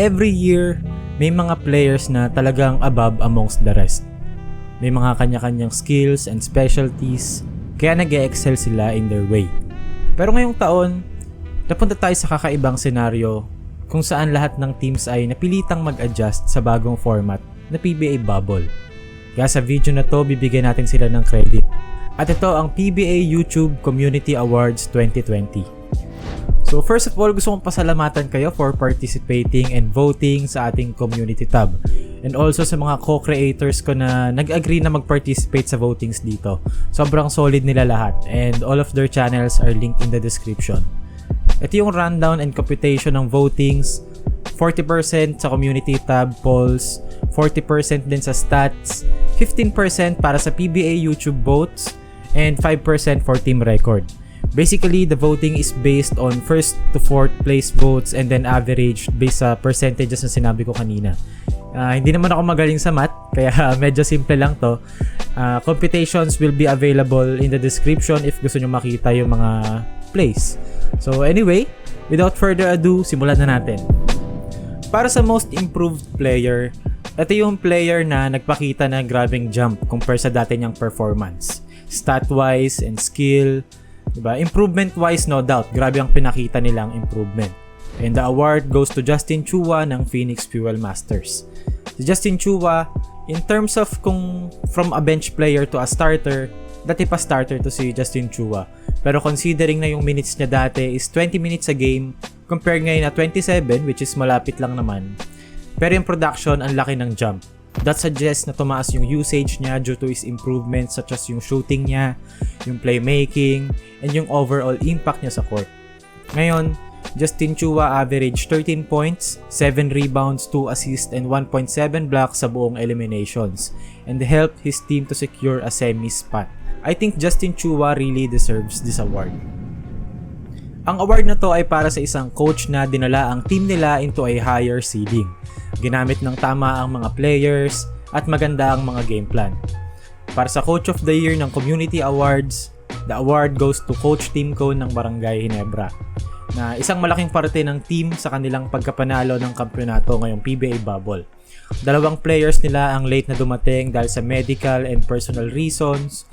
every year, may mga players na talagang above amongst the rest. May mga kanya-kanyang skills and specialties, kaya nag-e-excel sila in their way. Pero ngayong taon, napunta tayo sa kakaibang senaryo kung saan lahat ng teams ay napilitang mag-adjust sa bagong format na PBA Bubble. Kaya sa video na to, bibigyan natin sila ng credit. At ito ang PBA YouTube Community Awards 2020. So first of all, gusto kong pasalamatan kayo for participating and voting sa ating community tab. And also sa mga co-creators ko na nag-agree na mag-participate sa votings dito. Sobrang solid nila lahat and all of their channels are linked in the description. Ito yung rundown and computation ng votings. 40% sa community tab polls, 40% din sa stats, 15% para sa PBA YouTube votes, and 5% for team record. Basically, the voting is based on first to fourth place votes and then average based sa percentages na sinabi ko kanina. Hindi naman ako magaling sa math, kaya medyo simple lang to. Computations will be available in the description if gusto nyo makita yung mga plays. So anyway, without further ado, simulan na natin. Para sa most improved player, ito yung player na nagpakita na grabing jump compare sa dati niyang performance. Stat-wise and skill, diba? Improvement-wise, no doubt, grabe ang pinakita nilang improvement. And the award goes to Justin 𝗀𝗏 ng Phoenix Fuel Masters. Si Justin 𝗀𝗏, in terms of kung from a bench player to a starter, dati pa starter to si Justin 𝗀𝗏. Pero considering na yung minutes niya dati is 20 minutes a game, compared ngayon na 27, which is malapit lang naman. Pero yung production, ang laki ng jump. That suggests na tumaas yung usage niya due to his improvements such as yung shooting niya, yung playmaking, and yung overall impact niya sa court. Ngayon, Justin 𝗀𝗏 averaged 13 points, 7 rebounds, 2 assists, and 1.7 blocks sa buong eliminations, and helped his team to secure a semi spot. I think Justin 𝗀𝗏 really deserves this award. Ang award na to ay para sa isang coach na dinala ang team nila into a higher ceiling. Ginamit ng tama ang mga players at maganda ang mga game plan. Para sa Coach of the Year ng Community Awards, the award goes to Coach Team Ko ng Barangay Ginebra, na isang malaking parte ng team sa kanilang pagkapanalo ng kampyonato ngayong PBA Bubble. 2 players nila ang late na dumating dahil sa medical and personal reasons.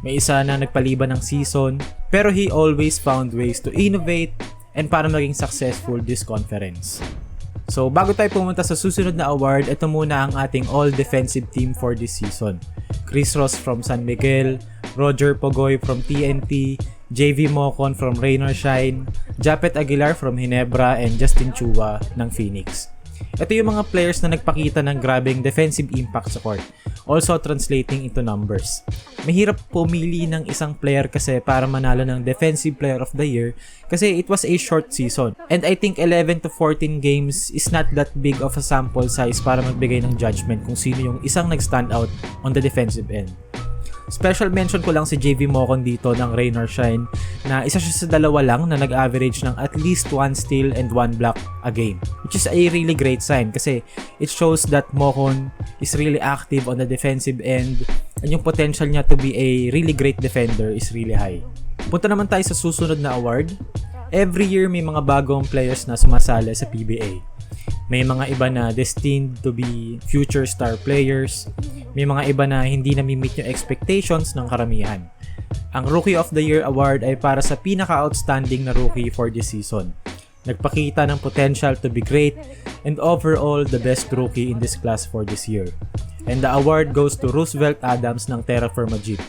May isa na nagpaliban ng season, pero he always found ways to innovate and para maging successful this conference. So bago tayo pumunta sa susunod na award, ito muna ang ating all-defensive team for this season. Chris Ross from San Miguel, Roger Pogoy from TNT, JV Mocon from Raynor Shine, Japet Aguilar from Ginebra, and Justin 𝗀𝗏 ng Phoenix. Ito yung mga players na nagpakita ng grabing defensive impact sa court, also translating into numbers. Mahirap pumili ng isang player kasi para manalo ng Defensive Player of the Year kasi it was a short season. And I think 11 to 14 games is not that big of a sample size para magbigay ng judgment kung sino yung isang nag-stand out on the defensive end. Special mention ko lang si JV Mocon dito ng Raynor Shine na isa siya sa 2 lang na nag-average ng at least 1 steal and 1 block a game, which is a really great sign kasi it shows that Mocon is really active on the defensive end and yung potential niya to be a really great defender is really high. Punta naman tayo sa susunod na award. Every year may mga bagong players na sumasali sa PBA. May mga iba na destined to be future star players. May mga iba na hindi na-meet yung expectations ng karamihan. Ang Rookie of the Year award ay para sa pinaka-outstanding na rookie for this season. Nagpakita ng potential to be great and overall the best rookie in this class for this year. And the award goes to Roosevelt Adams ng 𝗏𝗏𝗏𝗏.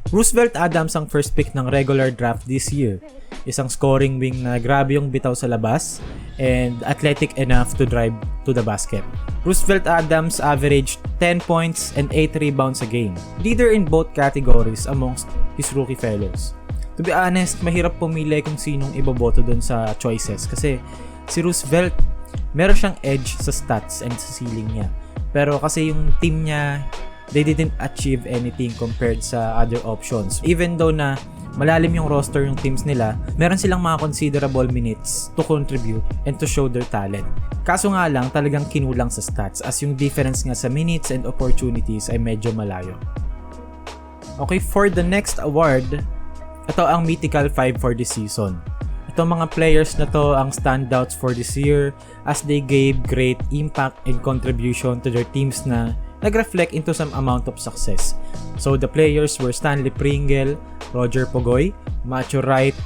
Roosevelt Adams ang first pick ng regular draft this year. Isang scoring wing na grabe yung bitaw sa labas and athletic enough to drive to the basket. Roosevelt Adams averaged 10 points and 8 rebounds a game. Leader in both categories amongst his rookie fellows. To be honest, mahirap pumili kung sinong iboboto dun sa choices kasi si Roosevelt, meron siyang edge sa stats and sa ceiling niya. Pero kasi yung team niya, they didn't achieve anything compared sa other options. Even though na malalim yung roster ng teams nila, meron silang mga considerable minutes to contribute and to show their talent. Kaso nga lang, talagang kinulang sa stats as yung difference nga sa minutes and opportunities ay medyo malayo. Okay, for the next award, ito ang Mythical 5 for this season. Ito Itong mga players na to ang standouts for this year as they gave great impact and contribution to their teams na nag-reflect into some amount of success. So the players were Stanley Pringle, Roger Pogoy, Matthew Wright,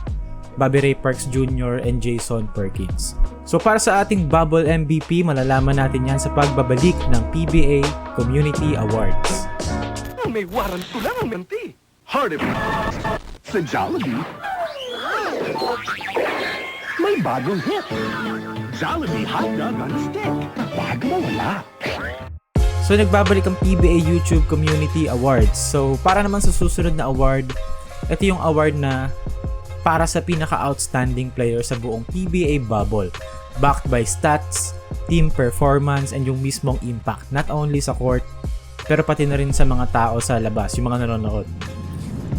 Bobby Ray Parks Jr., and Jason Perkins. So para sa ating Bubble MVP, malalaman natin yan sa pagbabalik ng PBA Community Awards. May warrant ko lang ang menti. Heard it. Sa Jollibee, may bagong hit. Jollibee Hot Dog on Stick. Bago na wala. So nagbabalik ang PBA YouTube Community Awards. So para naman sa susunod na award, ito yung award na para sa pinaka-outstanding player sa buong PBA Bubble. Backed by stats, team performance, and yung mismong impact. Not only sa court, pero pati na rin sa mga tao sa labas, yung mga nanonood.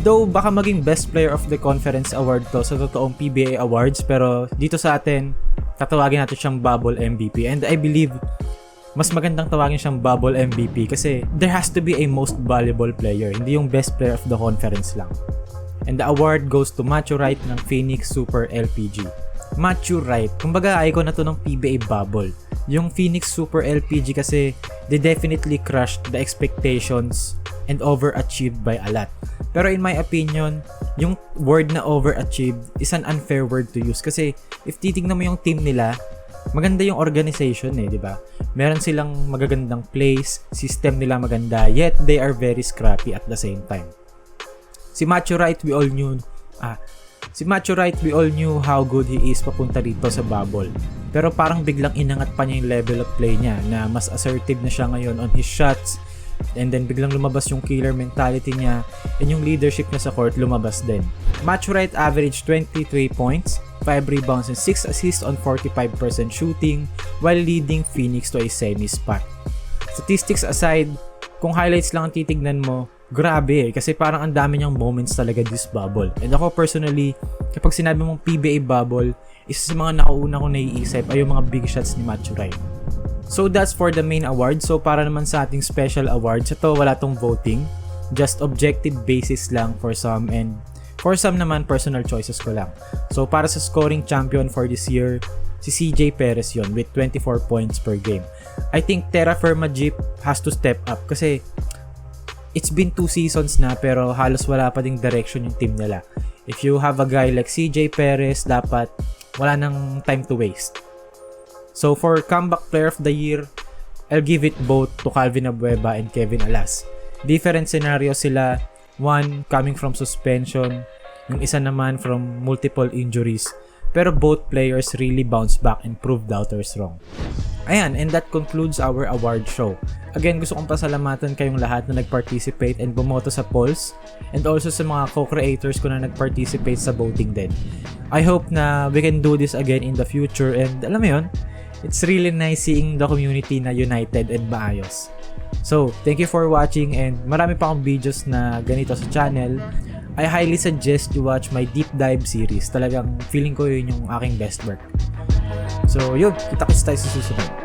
Though baka maging Best Player of the Conference Award to sa totoong PBA Awards, pero dito sa atin, tatawagin natin siyang Bubble MVP. And I believe, mas magandang tawagin siyang Bubble MVP kasi there has to be a most valuable player, hindi yung Best Player of the Conference lang. And the award goes to Matthew Wright ng Phoenix Super LPG. Matthew Wright, kumbaga icon na to ng PBA Bubble. Yung Phoenix Super LPG kasi they definitely crushed the expectations and overachieved by a lot. Pero in my opinion, yung word na overachieved is an unfair word to use kasi if titignan mo yung team nila, maganda yung organization di ba? Meron silang magagandang plays, system nila maganda, yet they are very scrappy at the same time. Si Matthew Wright, we all knew how good he is papunta rito sa Bubble. Pero parang biglang inangat pa niya yung level of play niya na mas assertive na siya ngayon on his shots. And then biglang lumabas yung killer mentality niya and yung leadership niya sa court lumabas din. Matthew Wright averaged 23 points, 5 rebounds and 6 assists on 45% shooting while leading Phoenix to a semi spot. Statistics aside, kung highlights lang ang titignan mo, grabe kasi parang ang dami niyang moments talaga this Bubble. And ako personally, kapag sinabi mong PBA Bubble, isa sa mga nauna ko naiisip ay yung mga big shots ni Matthew Wright. So that's for the main award. So para naman sa ating special awards, ito wala tong voting. Just objective basis lang for some and for some naman personal choices ko lang. So para sa scoring champion for this year, si 𝗂𝗵𝗵𝗵𝗏 yon with 24 points per game. I think 𝗵𝗴𝗵𝗏𝗃 has to step up kasi it's been 2 seasons na pero halos wala pa ding direction yung team nila. If you have a guy like 𝗂𝗵𝗵𝗏𝗃, dapat wala nang time to waste. So for comeback player of the year, I'll give it both to 𝗏𝗏𝗵𝗏𝗏 and Kevin Alas. Different scenario sila. One coming from suspension, yung isa naman from multiple injuries. Pero both players really bounced back and proved doubters wrong. Ayan, and that concludes our award show. Again, gusto kong pasalamatan kayong lahat na nag-participate and bumoto sa polls and also sa mga co-creators ko na nag-participate sa voting din. I hope na we can do this again in the future and alam mo yun, it's really nice seeing the community na united and maayos. So, thank you for watching and marami pa akong videos na ganito sa channel. I highly suggest you watch my deep dive series. Talagang feeling ko yun yung aking best work. So, yun. Kita-kits tayo sa susunod.